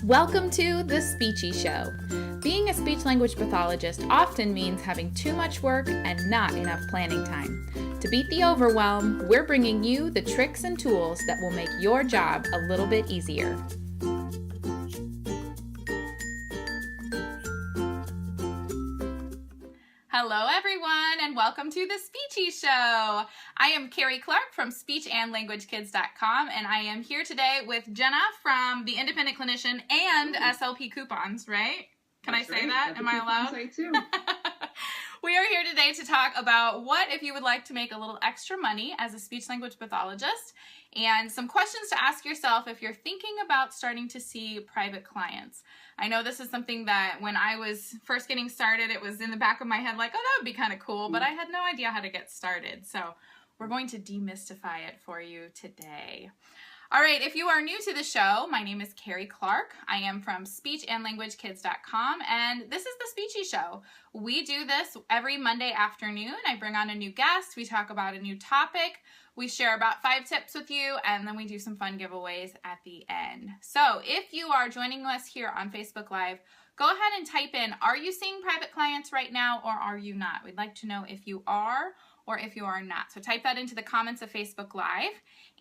Welcome to the Speechie Show. Being a speech-language pathologist often means having too much work and not enough planning time. To beat the overwhelm, we're bringing you the tricks and tools that will make your job a little bit easier. Hello everyone, and welcome to the Speechie Show. I am Carrie Clark from SpeechAndLanguageKids.com, and I am here today with Jena from the Independent Clinician and SLP Coupons, right? Can I say that? Am I allowed? I too. We are here today to talk about what if you would like to make a little extra money as a speech-language pathologist, and some questions to ask yourself if you're thinking about starting to see private clients. I know this is something that when I was first getting started, it was in the back of my head like, oh, that would be kind of cool, but I had no idea how to get started. So we're going to demystify it for you today. All right, if you are new to the show, my name is Carrie Clark. I am from SpeechAndLanguageKids.com, and this is the Speechie Show. We do this every Monday afternoon. I bring on a new guest. We talk about a new topic. We share about 5 tips with you, and then we do some fun giveaways at the end. So if you are joining us here on Facebook Live, go ahead and type in, are you seeing private clients right now, or are you not? We'd like to know if you are or if you are not. So type that into the comments of Facebook Live.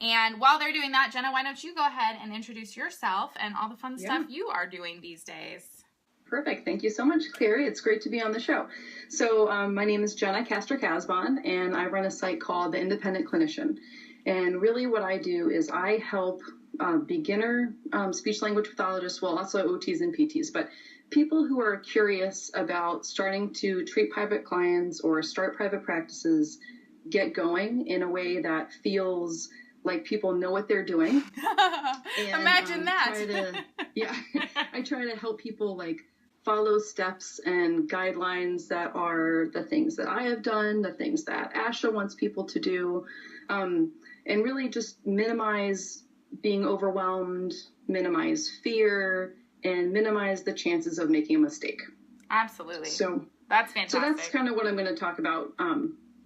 And while they're doing that, Jena, why don't you go ahead and introduce yourself and all the fun stuff you are doing these days. Perfect. Thank you so much, Carrie. It's great to be on the show. So my name is Jena Casbon, and I run a site called the Independent Clinician. And really what I do is I help beginner speech-language pathologists, well, also OTs and PTs, but people who are curious about starting to treat private clients or start private practices get going in a way that feels like people know what they're doing. And, Imagine that. I try to help people like follow steps and guidelines that are the things that I have done, the things that ASHA wants people to do, and really just minimize being overwhelmed, minimize fear, and minimize the chances of making a mistake. Absolutely. So that's fantastic. So that's kind of what I'm going to talk about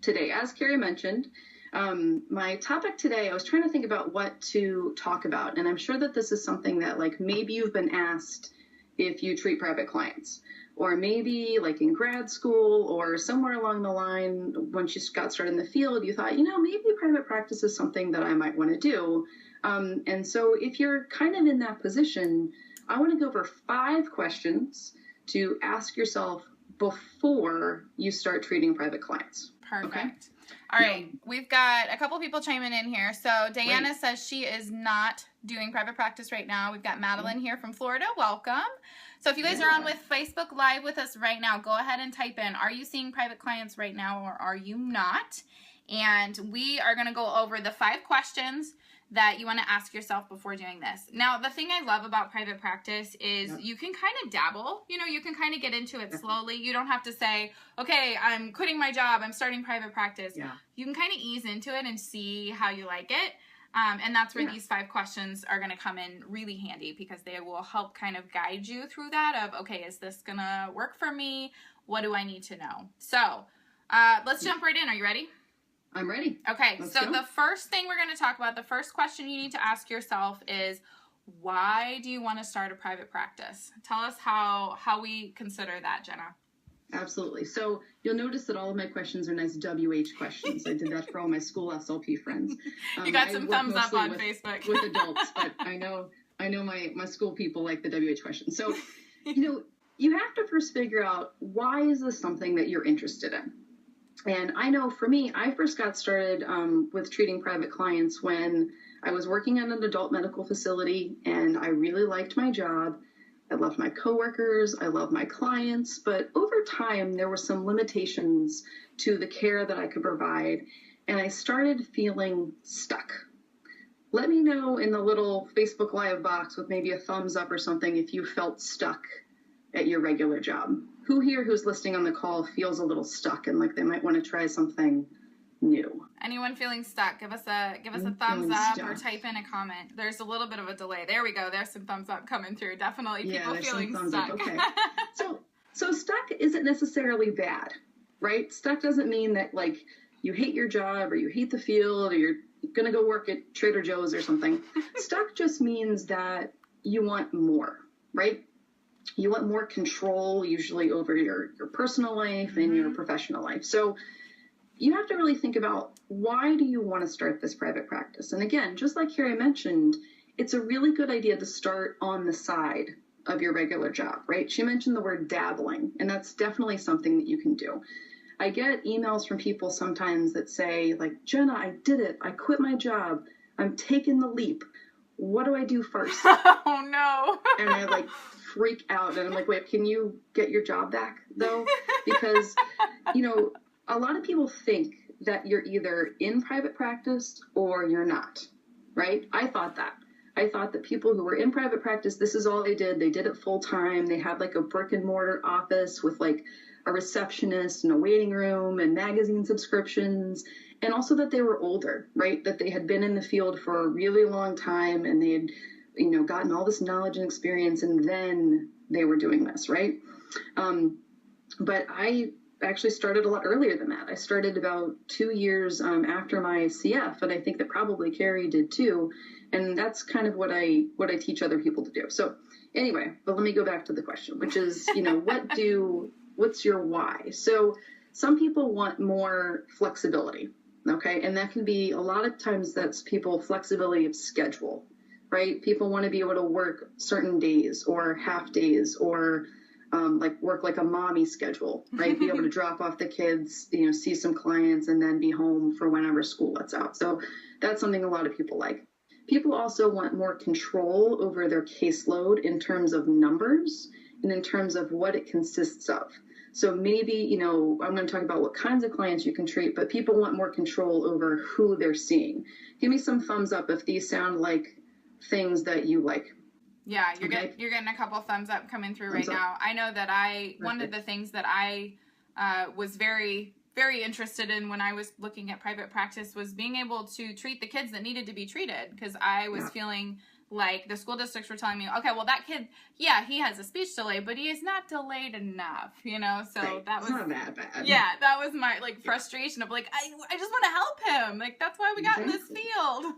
today. As Carrie mentioned, my topic today, I was trying to think about what to talk about, and I'm sure that this is something that like maybe you've been asked if you treat private clients, or maybe like in grad school or somewhere along the line, once you got started in the field, you thought, maybe private practice is something that I might want to do. And so if you're kind of in that position, I want to go over 5 questions to ask yourself before you start treating private clients. Perfect. Okay? All right. We've got a couple people chiming in here. So Diana says she is not doing private practice right now. We've got Madeline here from Florida. Welcome. So if you guys are on with Facebook Live with us right now, go ahead and type in, are you seeing private clients right now or are you not? And we are going to go over the 5 questions that you want to ask yourself before doing this. Now, the thing I love about private practice is you can kind of dabble. You can kind of get into it slowly. You don't have to say, okay, I'm quitting my job, I'm starting private practice. You can kind of ease into it and see how you like it. And that's where these 5 questions are going to come in really handy, because they will help kind of guide you through that of, okay, is this going to work for me? What do I need to know? So let's jump right in. Are you ready? I'm ready. Okay, Let's so go. the first thing we're going to talk about, the first question you need to ask yourself is, why do you want to start a private practice? Tell us how we consider that, Jena. Absolutely. So you'll notice that all of my questions are nice WH questions. I did that for all my school SLP friends. You got some thumbs up on Facebook. with adults, but I know my school people like the WH questions. So, you have to first figure out, why is this something that you're interested in? And I know for me, I first got started with treating private clients when I was working at an adult medical facility, and I really liked my job. I loved my coworkers, I loved my clients, but over time, there were some limitations to the care that I could provide, and I started feeling stuck. Let me know in the little Facebook Live box with maybe a thumbs up or something if you felt stuck at your regular job. Who here who's listening on the call feels a little stuck and like they might want to try something new? Anyone feeling stuck? Give us a thumbs up or type in a comment. There's a little bit of a delay. There we go. There's some thumbs up coming through. Definitely people feeling stuck. Okay. So stuck isn't necessarily bad, right? Stuck doesn't mean that like you hate your job or you hate the field or you're going to go work at Trader Joe's or something. Stuck just means that you want more. right? You want more control usually over your personal life and your professional life. So you have to really think about, why do you want to start this private practice? And again, just like Carrie mentioned, it's a really good idea to start on the side of your regular job, right? She mentioned the word dabbling, and that's definitely something that you can do. I get emails from people sometimes that say, like, Jena, I did it. I quit my job. I'm taking the leap. What do I do first? Oh, no. And I like freak out, and I'm like, wait, can you get your job back though? Because, you know, a lot of people think that you're either in private practice or you're not, right? I thought that people who were in private practice, this is all they did. They did it full time. They had like a brick and mortar office with like a receptionist and a waiting room and magazine subscriptions, and also that they were older, right? That they had been in the field for a really long time, and they had, you know, gotten all this knowledge and experience, and then they were doing this, right? But I actually started a lot earlier than that. I started about 2 years after my CF, and I think that probably Carrie did too. And that's kind of what I teach other people to do. So anyway, but let me go back to the question, which is, you know, what's your why? So some people want more flexibility, okay? And that can be, a lot of times that's people flexibility of schedule, right? People want to be able to work certain days or half days, or like work like a mommy schedule, right? Be able to drop off the kids, you know, see some clients, and then be home for whenever school lets out. So that's something a lot of people like. People also want more control over their caseload in terms of numbers and in terms of what it consists of. So maybe, you know, I'm going to talk about what kinds of clients you can treat, but people want more control over who they're seeing. Give me some thumbs up if these sound like things that you like. Yeah, you're getting a couple thumbs up coming through right now. I know that one of the things that I was very, very interested in when I was looking at private practice was being able to treat the kids that needed to be treated, because I was feeling like the school districts were telling me, okay, well, that kid, yeah, he has a speech delay, but he is not delayed enough, you know? So that was not that bad. Yeah, that was my like frustration of like, I just want to help him. Like, that's why we got in this field.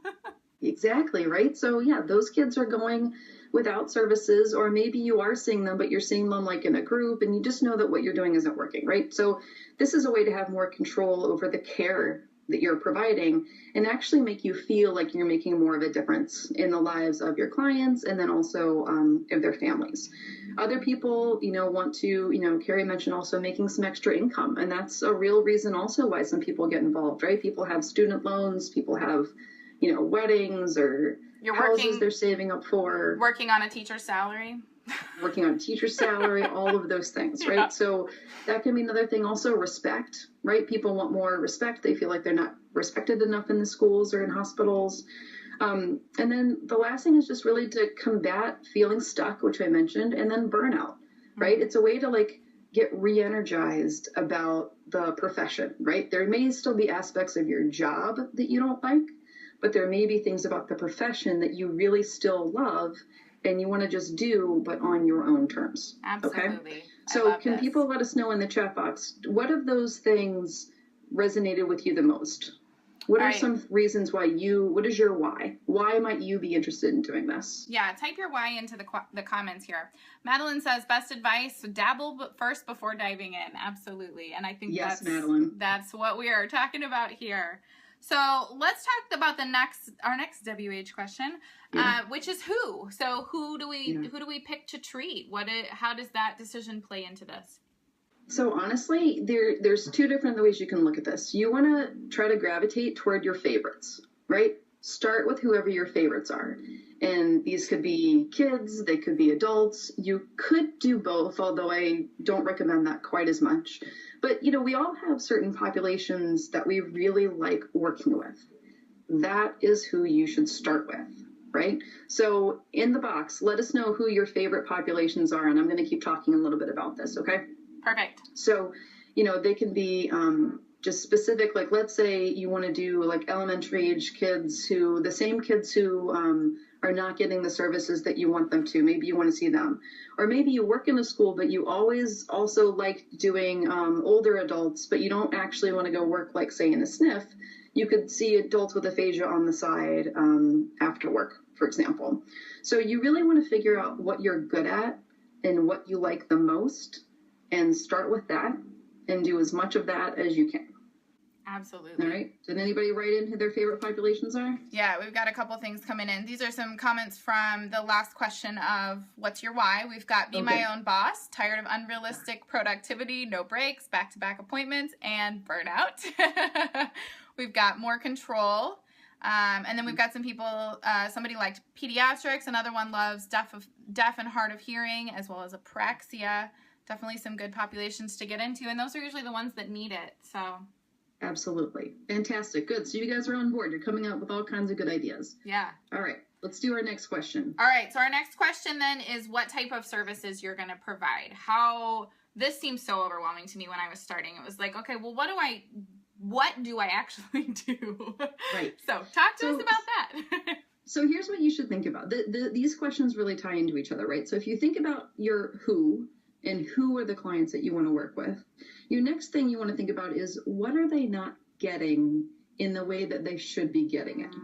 Exactly, right? So yeah, those kids are going without services, or maybe you are seeing them, but you're seeing them like in a group, and you just know that what you're doing isn't working, right? So this is a way to have more control over the care that you're providing, and actually make you feel like you're making more of a difference in the lives of your clients, and then also of their families. Other people, you know, want to, you know, Carrie mentioned also making some extra income, and that's a real reason also why some people get involved, right? People have student loans, people have, you know, weddings or houses they're saving up for. Working on a teacher's salary. Working on a teacher's salary, all of those things, right? Yeah. So that can be another thing. Also respect, right? People want more respect. They feel like they're not respected enough in the schools or in hospitals. And then the last thing is just really to combat feeling stuck, which I mentioned, and then burnout, right? It's a way to like get re-energized about the profession, right? There may still be aspects of your job that you don't like, but there may be things about the profession that you really still love and you want to just do, but on your own terms. Absolutely. Okay? So can people let us know in the chat box, what of those things resonated with you the most? What are some reasons why what is your why? Why might you be interested in doing this? Yeah, type your why into the comments here. Madeline says, best advice, dabble first before diving in. Absolutely. And I think Madeline. That's what we are talking about here. So let's talk about our next WH question, which is who. So who do we pick to treat? How does that decision play into this? So honestly, there's two different ways you can look at this. You want to try to gravitate toward your favorites, right? Start with whoever your favorites are. And these could be kids, they could be adults. You could do both, although I don't recommend that quite as much. But, you know, we all have certain populations that we really like working with. That is who you should start with, right? So in the box, let us know who your favorite populations are. And I'm going to keep talking a little bit about this, okay? Perfect. So, you know, they can be just specific, like let's say you want to do like elementary age kids the same kids who are not getting the services that you want them to. Maybe you want to see them. Or maybe you work in a school, but you always also like doing older adults, but you don't actually want to go work, like say in a SNF. You could see adults with aphasia on the side after work, for example. So you really want to figure out what you're good at and what you like the most, and start with that and do as much of that as you can. Absolutely. All right. Did anybody write in who their favorite populations are? Yeah, we've got a couple things coming in. These are some comments from the last question of what's your why. We've got be my own boss, tired of unrealistic productivity, no breaks, back-to-back appointments, and burnout. We've got more control. And then we've got some people, somebody liked pediatrics, another one loves deaf and hard of hearing, as well as apraxia. Definitely some good populations to get into, and those are usually the ones that need it. So absolutely. Fantastic. Good. So you guys are on board. You're coming up with all kinds of good ideas. Yeah. All right. Let's do our next question. All right. So our next question then is what type of services you're going to provide. This seems so overwhelming to me when I was starting. It was like, okay, well, what do I actually do? Right. So talk to us about that. So here's what you should think about. These questions really tie into each other, right? So if you think about your who and who are the clients that you want to work with, your next thing you want to think about is what are they not getting in the way that they should be getting it?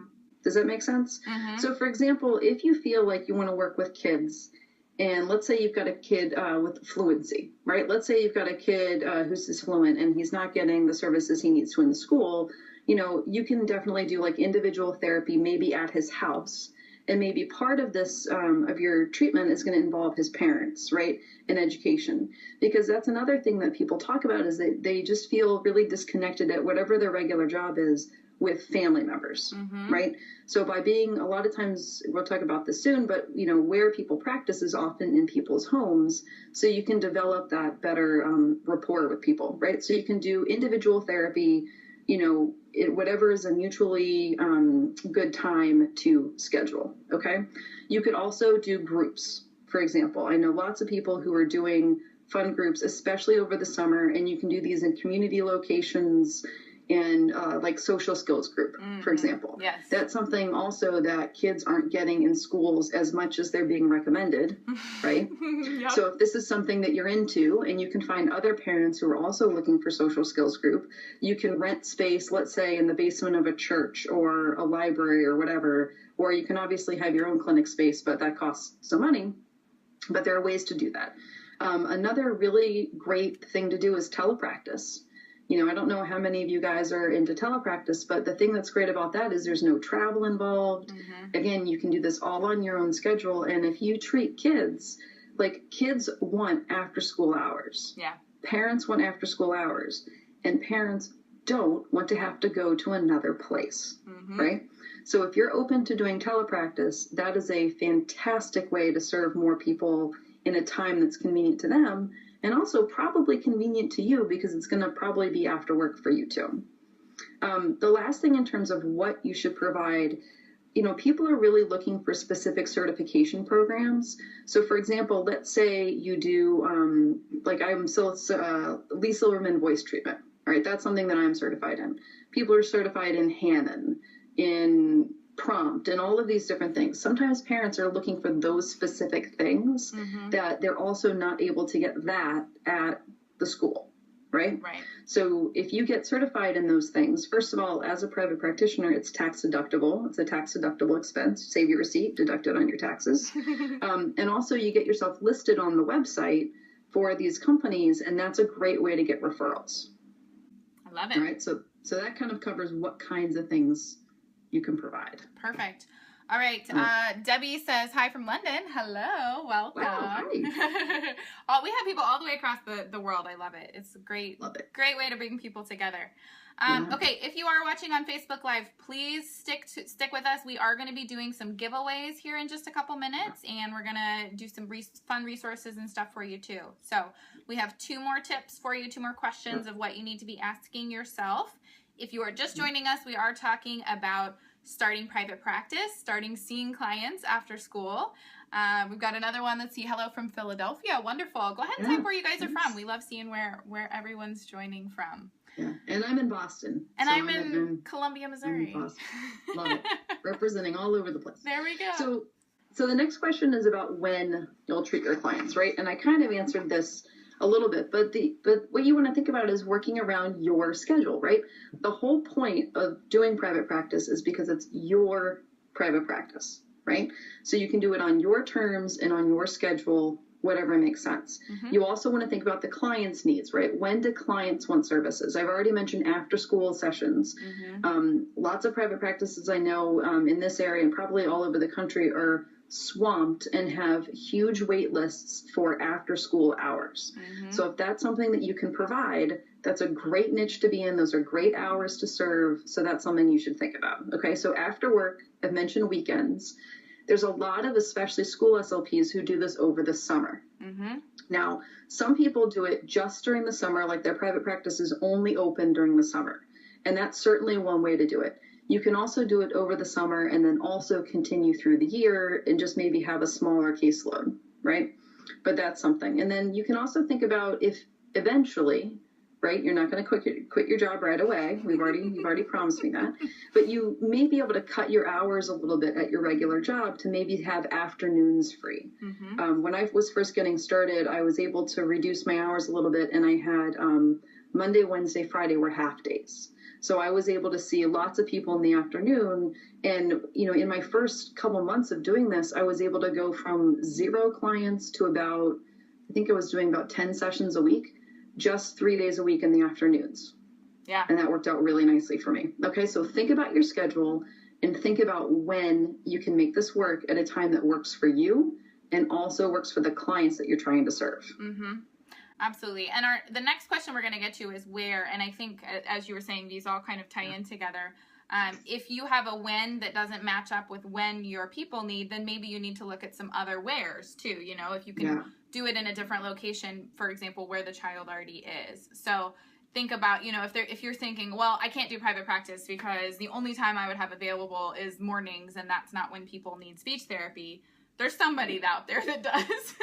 Does that make sense? Mm-hmm. So for example, if you feel like you want to work with kids, and let's say you've got a kid with fluency, right? Let's say you've got a kid who's fluent and he's not getting the services he needs to in the school, you can definitely do like individual therapy, maybe at his house. And maybe part of this, of your treatment is going to involve his parents, right? And education. Because that's another thing that people talk about is that they just feel really disconnected at whatever their regular job is with family members, right? So by being, a lot of times, we'll talk about this soon, but, where people practice is often in people's homes. So you can develop that better rapport with people, right? So you can do individual therapy, whatever is a mutually good time to schedule, okay? You could also do groups, for example. I know lots of people who are doing fun groups, especially over the summer, and you can do these in community locations and like social skills group, for example. Yes. That's something also that kids aren't getting in schools as much as they're being recommended, right? Yep. So if this is something that you're into and you can find other parents who are also looking for social skills group, you can rent space, let's say in the basement of a church or a library or whatever, or you can obviously have your own clinic space, but that costs some money. But there are ways to do that. Another really great thing to do is telepractice. I don't know how many of you guys are into telepractice, but the thing that's great about that is there's no travel involved. Again, you can do this all on your own schedule. And if you treat kids, like kids want after school hours. Yeah. Parents want after school hours. And parents don't want to have to go to another place, right? So if you're open to doing telepractice, that is a fantastic way to serve more people in a time that's convenient to them. And also probably convenient to you because it's going to probably be after work for you too. The last thing in terms of what you should provide, people are really looking for specific certification programs. So for example, let's say you do, like I'm still Lee Silverman voice treatment. All right, that's something that I'm certified in. People are certified in Hammond, in Prompt, and all of these different things. Sometimes parents are looking for those specific things that they're also not able to get that at the school, right? Right. So if you get certified in those things, first of all, as a private practitioner, it's tax deductible. It's a tax deductible expense. Save your receipt, deduct it on your taxes. And also you get yourself listed on the website for these companies, and that's a great way to get referrals. I love it. All right. So that kind of covers what kinds of things you can provide. Perfect. All right. Debbie says, hi from London. Hello. Welcome. Wow, hi. We have people all the way across the world. I love it. It's a great way to bring people together. Okay, if you are watching on Facebook Live, please stick with us. We are going to be doing some giveaways here in just a couple minutes, and we're going to do some fun resources and stuff for you too. So we have 2 more tips for you, 2 more questions of what you need to be asking yourself. If you are just joining us, we are talking about starting private practice, starting seeing clients after school. We've got another one. Let's see. Hello from Philadelphia. Wonderful. Go ahead and type where you guys are from. We love seeing where everyone's joining from. Yeah, and I'm in Boston. And so I'm in Columbia, Missouri. Love it. Representing all over the place. There we go. So the next question is about when you'll treat your clients, right? And I kind of answered this a little bit, but what you want to think about is working around your schedule, right? The whole point of doing private practice is because it's your private practice, right? So you can do it on your terms and on your schedule, whatever makes sense. You also want to think about the client's needs, right? When do clients want services? I've already mentioned after school sessions. Lots of private practices I know in this area and probably all over the country are swamped and have huge wait lists for after school hours. So if that's something that you can provide, that's a great niche to be in. Those are great hours to serve. So that's something you should think about. Okay. So after work, I've mentioned weekends. There's a lot of, especially school SLPs, who do this over the summer. Now, some people do it just during the summer, like their private practice is only open during the summer. And that's certainly one way to do it. You can also do it over the summer and then also continue through the year and just maybe have a smaller caseload, right? But that's something. And then you can also think about if eventually, right, you're not going to quit your job right away. You've already promised me that. But you may be able to cut your hours a little bit at your regular job to maybe have afternoons free. When I was first getting started, I was able to reduce my hours a little bit, and I had Monday, Wednesday, Friday were half days. So I was able to see lots of people in the afternoon. And, you know, in my first couple months of doing this, I was able to go from 0 clients to about, I think I was doing about 10 sessions a week, just 3 days a week in the afternoons. Yeah. And that worked out really nicely for me. Okay. So think about your schedule and think about when you can make this work at a time that works for you and also works for the clients that you're trying to serve. Absolutely. And the next question we're going to get to is where, and I think, as you were saying, these all kind of tie in together. If you have a when that doesn't match up with when your people need, then maybe you need to look at some other wheres too. You know, if you can do it in a different location, for example, where the child already is. So think about, you know, if you're thinking, well, I can't do private practice because the only time I would have available is mornings, and that's not when people need speech therapy. There's somebody out there that does.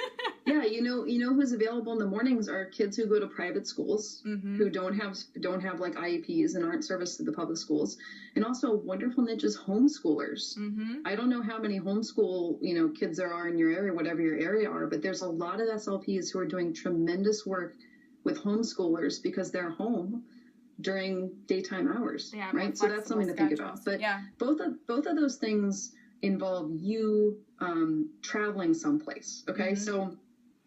Yeah, you know who's available in the mornings are kids who go to private schools, who don't have like IEPs and aren't serviced to the public schools, and also wonderful niches homeschoolers. I don't know how many homeschool kids there are in your area, whatever your area are, but there's a lot of SLPs who are doing tremendous work with homeschoolers because they're home during daytime hours, right? So that's something to think about. But both of those things involve you traveling someplace. Okay, so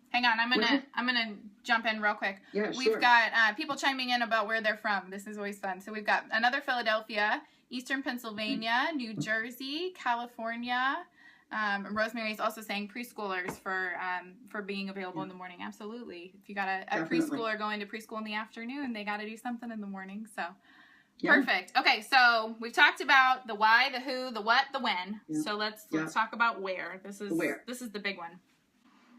hang on, I'm gonna jump in real quick. Yeah, We've got people chiming in about where they're from. This is always fun. So we've got another Philadelphia, Eastern Pennsylvania, New Jersey, California. Rosemary is also saying preschoolers for being available in the morning. Absolutely. If you got a preschooler going to preschool in the afternoon, they got to do something in the morning. So. Yeah. Perfect. Okay, so we've talked about the why, the who, the what, the when. Yeah. So let's talk about where. This is the big one.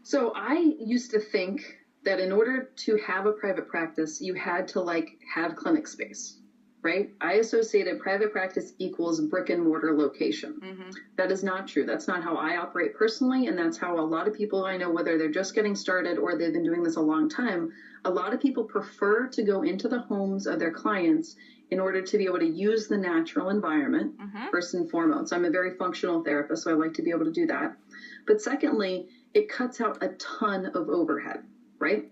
So I used to think that in order to have a private practice, you had to have clinic space, right? I associated private practice equals brick and mortar location. That is not true. That's not how I operate personally, and that's how a lot of people I know, whether they're just getting started or they've been doing this a long time, a lot of people prefer to go into the homes of their clients in order to be able to use the natural environment, first and foremost. I'm a very functional therapist, so I like to be able to do that. But secondly, it cuts out a ton of overhead, right?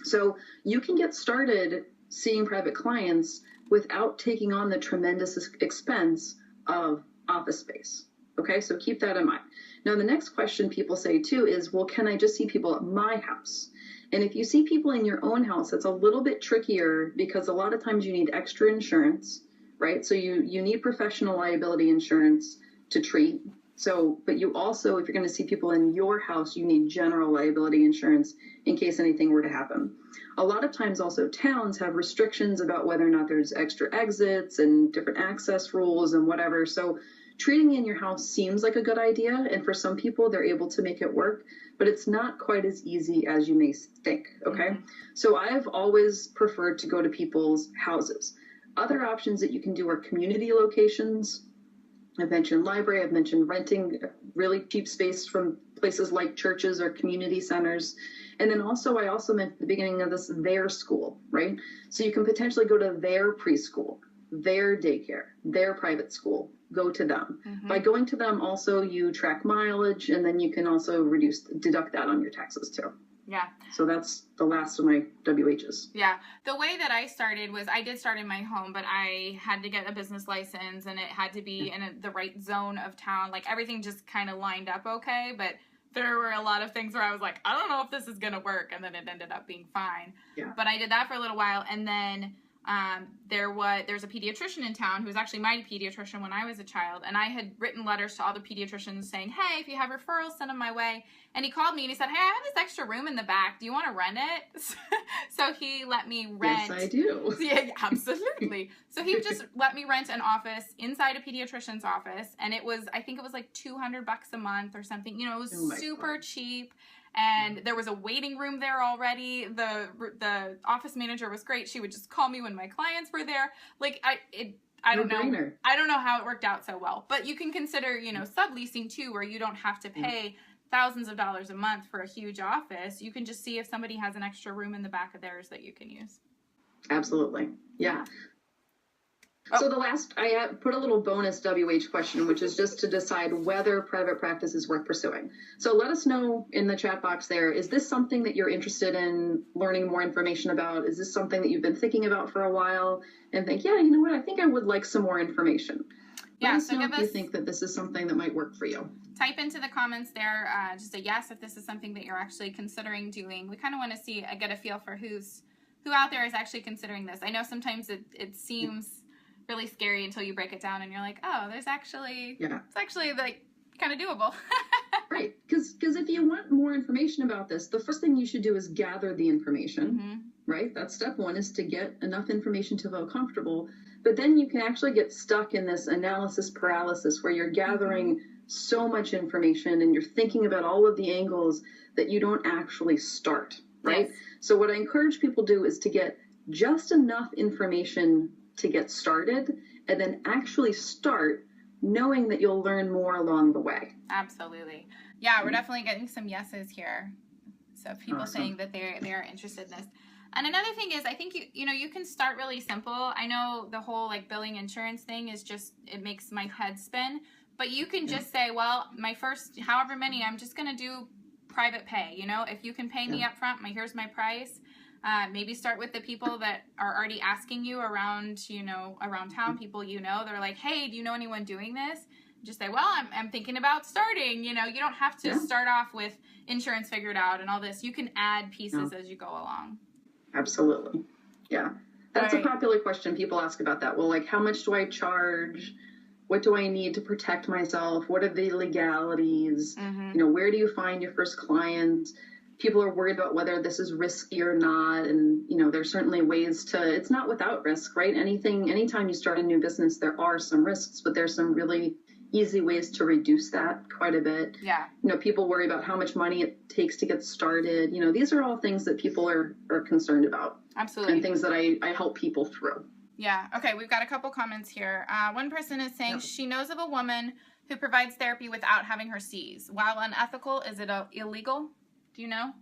So you can get started seeing private clients without taking on the tremendous expense of office space. Okay, so keep that in mind. Now, the next question people say too is, well, can I just see people at my house? And if you see people in your own house, it's a little bit trickier because a lot of times you need extra insurance, right? So you need professional liability insurance to treat. So, but you also, if you're going to see people in your house, you need general liability insurance in case anything were to happen. A lot of times also towns have restrictions about whether or not there's extra exits and different access rules and whatever. So treating in your house seems like a good idea. And for some people, they're able to make it work, but it's not quite as easy as you may think. Okay. So I've always preferred to go to people's houses. Other options that you can do are community locations. I've mentioned library. I've mentioned renting really cheap space from places like churches or community centers. And then also, I also meant at the beginning of this, their school, right? So you can potentially go to their preschool, their daycare, their private school, go to them. By going to them, also you track mileage, and then you can also deduct that on your taxes too. Yeah. So that's the last of my WHs. Yeah. The way that I started was I did start in my home, but I had to get a business license and it had to be in the right zone of town. Like everything just kind of lined up okay. But there were a lot of things where I was like, I don't know if this is going to work. And then it ended up being fine. Yeah. But I did that for a little while. And then there's a pediatrician in town who was actually my pediatrician when I was a child, and I had written letters to all the pediatricians saying, hey, if you have referrals, send them my way. And he called me and he said, hey, I have this extra room in the back. Do you want to rent it? So he let me rent. Yes, I do. Yeah, absolutely. So he just let me rent an office inside a pediatrician's office, and I think it was like $200 a month or something. You know, it was super cheap. And there was a waiting room there already. The office manager was great. She would just call me when my clients were there. Like I don't know. I don't know how it worked out so well. But you can consider, subleasing too, where you don't have to pay thousands of dollars a month for a huge office. You can just see if somebody has an extra room in the back of theirs that you can use. Absolutely. Yeah. So I put a little bonus WH question, which is just to decide whether private practice is worth pursuing. So let us know in the chat box there, is this something that you're interested in learning more information about? Is this something that you've been thinking about for a while and think, yeah, you know what, I think I would like some more information. Let us know if you think that this is something that might work for you. Type into the comments there just a yes if this is something that you're actually considering doing. We kind of want to get a feel for who out there is actually considering this. I know sometimes it seems really scary until you break it down and you're like, oh, it's actually like kind of doable. Right. Because if you want more information about this, the first thing you should do is gather the information, right? That's step one, is to get enough information to feel comfortable. But then you can actually get stuck in this analysis paralysis where you're gathering so much information and you're thinking about all of the angles that you don't actually start, right? Yes. So what I encourage people to do is to get just enough information to get started and then actually start knowing that you'll learn more along the way. Absolutely. Yeah, we're definitely getting some yeses here. So people saying that they are interested in this. And another thing is, I think you can start really simple. I know the whole like billing insurance thing is just, it makes my head spin, but you can just say, well, my first however many, I'm just going to do private pay. If you can pay me up front, here's my price. Maybe start with the people that are already asking you around town, people they're like, hey, do you know anyone doing this? Just say, well, I'm thinking about starting. You don't have to start off with insurance figured out and all this. You can add pieces as you go along. Absolutely. Yeah. That's a popular question. People ask about that. Well, like, how much do I charge? What do I need to protect myself? What are the legalities? Where do you find your first client? People are worried about whether this is risky or not. And, there's certainly ways it's not without risk, right? Anytime you start a new business, there are some risks, but there's some really easy ways to reduce that quite a bit. Yeah. People worry about how much money it takes to get started. These are all things that people are concerned about. Absolutely. And things that I help people through. Yeah. Okay. We've got a couple comments here. One person is saying she knows of a woman who provides therapy without having her C's. While unethical, is it illegal? Do you know?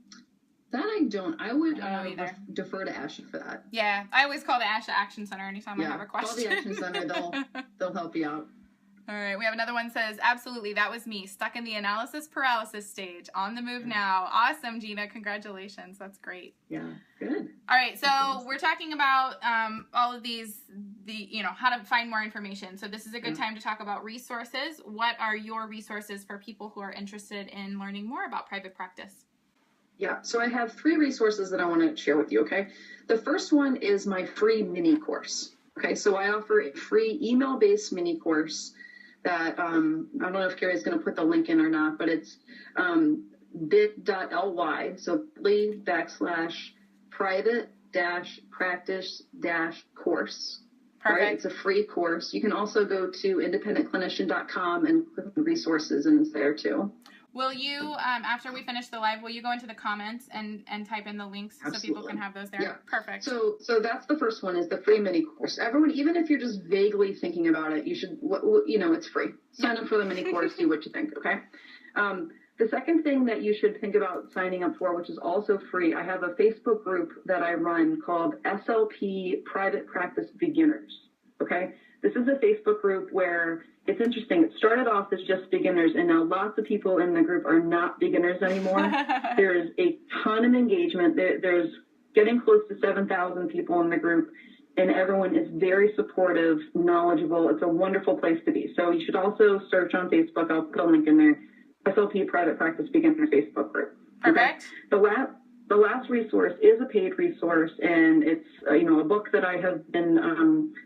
That I don't. I would defer to Asha for that. Yeah, I always call the Asha Action Center anytime I have a question. Call the Action Center. They'll help you out. All right, we have another one says, absolutely, that was me, stuck in the analysis paralysis stage, on the move now. Awesome, Jena, congratulations. That's great. Yeah, good. All right, so we're talking about all of these, how to find more information. So this is a good time to talk about resources. What are your resources for people who are interested in learning more about private practice? Yeah, so I have 3 resources that I want to share with you, okay? The first one is my free mini course. Okay, so I offer a free email-based mini course that, I don't know if Carrie's going to put the link in or not, but it's bit.ly, so /private-practice-course. Perfect. Right? It's a free course. You can also go to independentclinician.com and click on resources, and it's there too. Will you, after we finish the live, will you go into the comments and type in the links so people can have those there? Yeah. Perfect. So that's the first one, is the free mini course. Everyone, even if you're just vaguely thinking about it, you should, it's free. Sign up for the mini course, see what you think, okay? The second thing that you should think about signing up for, which is also free, I have a Facebook group that I run called SLP Private Practice Beginners, okay? this is a Facebook group where it's interesting. It started off as just beginners, and now lots of people in the group are not beginners anymore. There's a ton of engagement. There's getting close to 7,000 people in the group, and everyone is very supportive, knowledgeable. It's a wonderful place to be. So you should also search on Facebook. I'll put a link in there. SLP Private Practice Beginner Facebook group. Perfect. Okay? The last resource is a paid resource, and it's a book that I have been.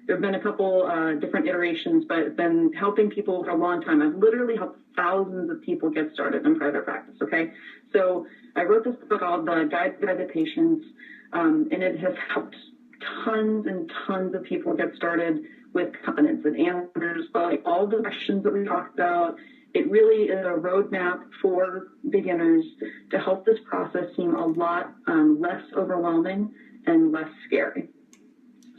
There have been a couple different iterations, but been helping people for a long time. I've literally helped thousands of people get started in private practice. Okay, so I wrote this book called The Guide to Private Patients, and it has helped tons and tons of people get started with confidence and answers, like all the questions that we talked about. It really is a roadmap for beginners to help this process seem a lot less overwhelming and less scary.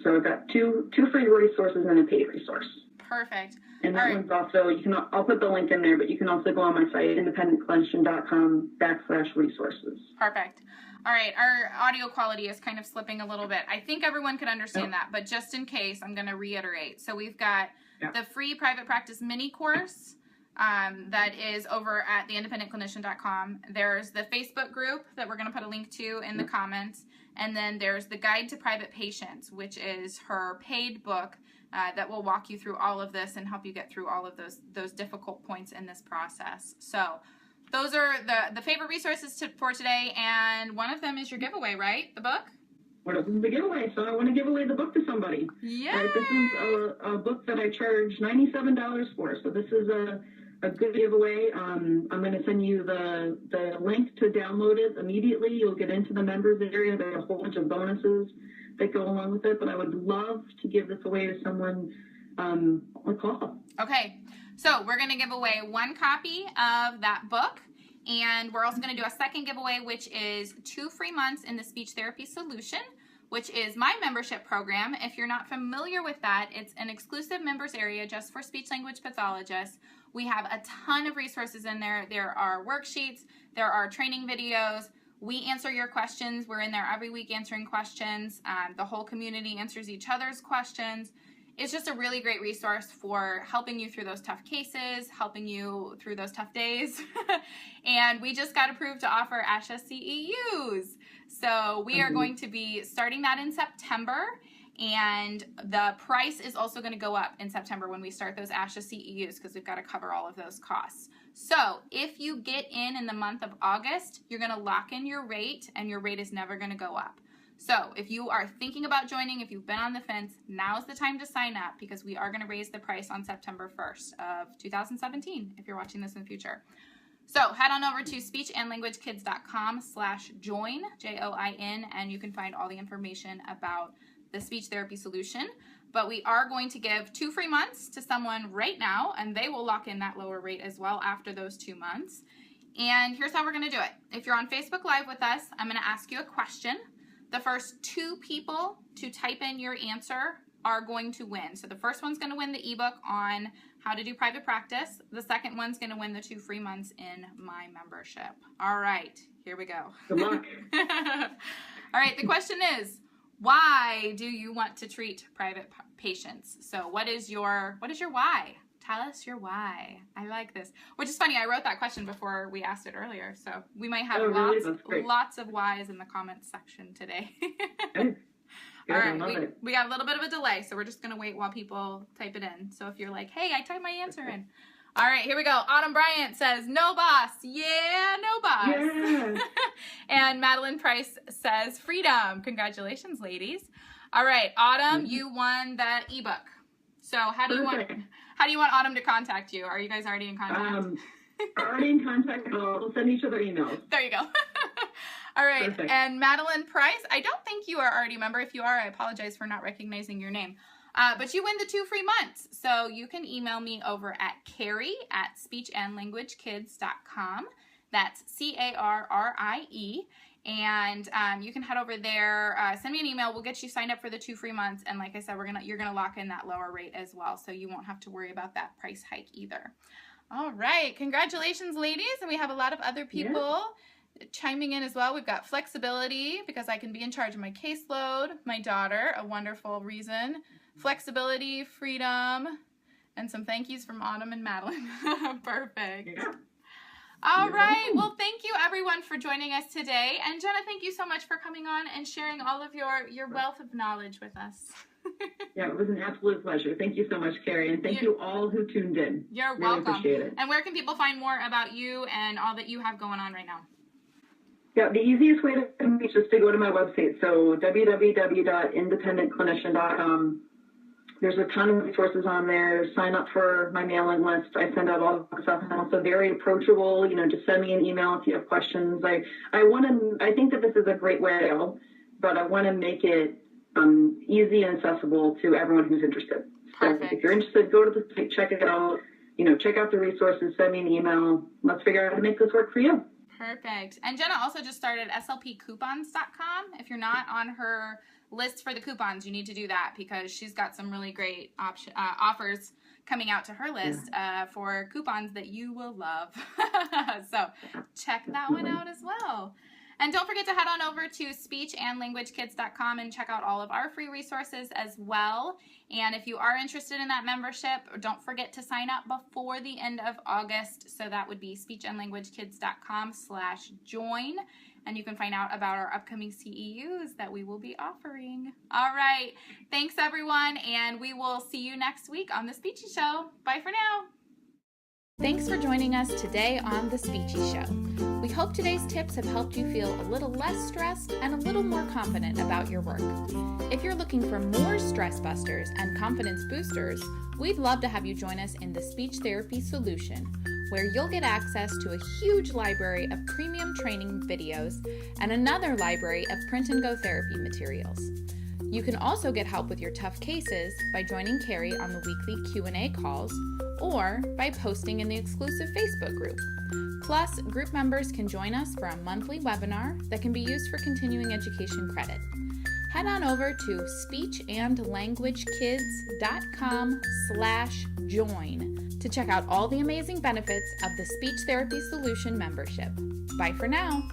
So I've got two free resources and a paid resource. Perfect. And that one's also, I'll put the link in there, but you can also go on my site, independentclinician.com/resources. Perfect. All right, our audio quality is kind of slipping a little bit. I think everyone could understand that, but just in case, I'm going to reiterate. So we've got the free private practice mini course. That is over at theindependentclinician.com. There's the Facebook group that we're going to put a link to in the comments. And then there's the Guide to Private Patients, which is her paid book that will walk you through all of this and help you get through all of those difficult points in this process. So those are the favorite resources for today. And one of them is your giveaway, right? The book? Well, this is the giveaway, so I want to give away the book to somebody. Yeah. Right, this is a book that I charge $97 for. So this is a good giveaway. I'm going to send you the link to download it immediately. You'll get into the members area. There are a whole bunch of bonuses that go along with it, but I would love to give this away to someone on a call. Okay. So we're going to give away one copy of that book, and we're also going to do a second giveaway, which is 2 free months in the Speech Therapy Solution, which is my membership program. If you're not familiar with that, it's an exclusive members area just for speech language pathologists. We have a ton of resources in there. There are worksheets, there are training videos. We answer your questions. We're in there every week answering questions. The whole community answers each other's questions. It's just a really great resource for helping you through those tough cases, helping you through those tough days. And we just got approved to offer ASHA CEUs. So we are going to be starting that in September. And the price is also going to go up in September when we start those ASHA CEUs, because we've got to cover all of those costs. So if you get in the month of August, you're going to lock in your rate, and your rate is never going to go up. So if you are thinking about joining, if you've been on the fence, now's the time to sign up, because we are going to raise the price on September 1st of 2017 if you're watching this in the future. So head on over to speechandlanguagekids.com/join, JOIN, and you can find all the information about the Speech Therapy Solution. But we are going to give 2 free months to someone right now, and they will lock in that lower rate as well after those 2 months. And here's how we're going to do it. If you're on Facebook Live with us, I'm going to ask you a question. The first 2 people to type in your answer are going to win. So the first one's going to win the ebook on how to do private practice. The second one's going to win the 2 free months in my membership. All right, here we go. Good luck. All right, the question is, why do you want to treat private patients? So what is your why? Tell us your why. I like this. Which is funny, I wrote that question before we asked it earlier. So we might have lots of whys in the comments section today. Good. All right, we got a little bit of a delay, so we're just going to wait while people type it in. So if you're like, hey, I typed my answer in. All right, here we go. Autumn Bryant says, no boss. Yeah, no boss. Yeah. And Madeline Price says, freedom. Congratulations, ladies. All right, Autumn, you won the ebook. So how do you want Autumn to contact you? Are you guys already in contact? Already in contact. We'll send each other emails. There you go. All right, Perfect. And Madeline Price, I don't think you are already a member. If you are, I apologize for not recognizing your name. But you win the 2 free months. So you can email me over at Carrie@speechandlanguagekids.com. That's Carrie. And you can head over there, send me an email. We'll get you signed up for the 2 free months. And like I said, you're gonna lock in that lower rate as well. So you won't have to worry about that price hike either. All right, congratulations, ladies. And we have a lot of other people chiming in as well. We've got flexibility because I can be in charge of my caseload. My daughter, a wonderful reason flexibility, freedom, and some thank yous from Autumn and Madeline. Perfect. Yeah. All You're right. welcome. Well, thank you everyone for joining us today. And Jena, thank you so much for coming on and sharing all of your wealth of knowledge with us. Yeah, it was an absolute pleasure. Thank you so much, Carrie, and thank you all who tuned in. You're really welcome. Appreciate it. And where can people find more about you and all that you have going on right now? Yeah, the easiest way to find me is just to go to my website. So www.independentclinician.com. There's a ton of resources on there. Sign up for my mailing list. I send out all the stuff. I'm also very approachable. Just send me an email if you have questions. I think that this is a great way to go, but I want to make it easy and accessible to everyone who's interested. Perfect. So if you're interested, go to the site, check it out. Check out the resources, send me an email. Let's figure out how to make this work for you. Perfect. And Jena also just started slpcoupons.com. If you're not on her list for the coupons, you need to do that because she's got some really great offers coming out to her list for coupons that you will love. So check that one out as well. And don't forget to head on over to speechandlanguagekids.com and check out all of our free resources as well. And if you are interested in that membership, don't forget to sign up before the end of August. So that would be speechandlanguagekids.com/join. And you can find out about our upcoming CEUs that we will be offering. All right. Thanks, everyone. And we will see you next week on The Speechie Show. Bye for now. Thanks for joining us today on The Speechie Show. We hope today's tips have helped you feel a little less stressed and a little more confident about your work. If you're looking for more stress busters and confidence boosters, we'd love to have you join us in the Speech Therapy Solution, where you'll get access to a huge library of premium training videos and another library of print-and-go therapy materials. You can also get help with your tough cases by joining Carrie on the weekly Q&A calls or by posting in the exclusive Facebook group. Plus, group members can join us for a monthly webinar that can be used for continuing education credit. Head on over to speechandlanguagekids.com/join to check out all the amazing benefits of the Speech Therapy Solution membership. Bye for now.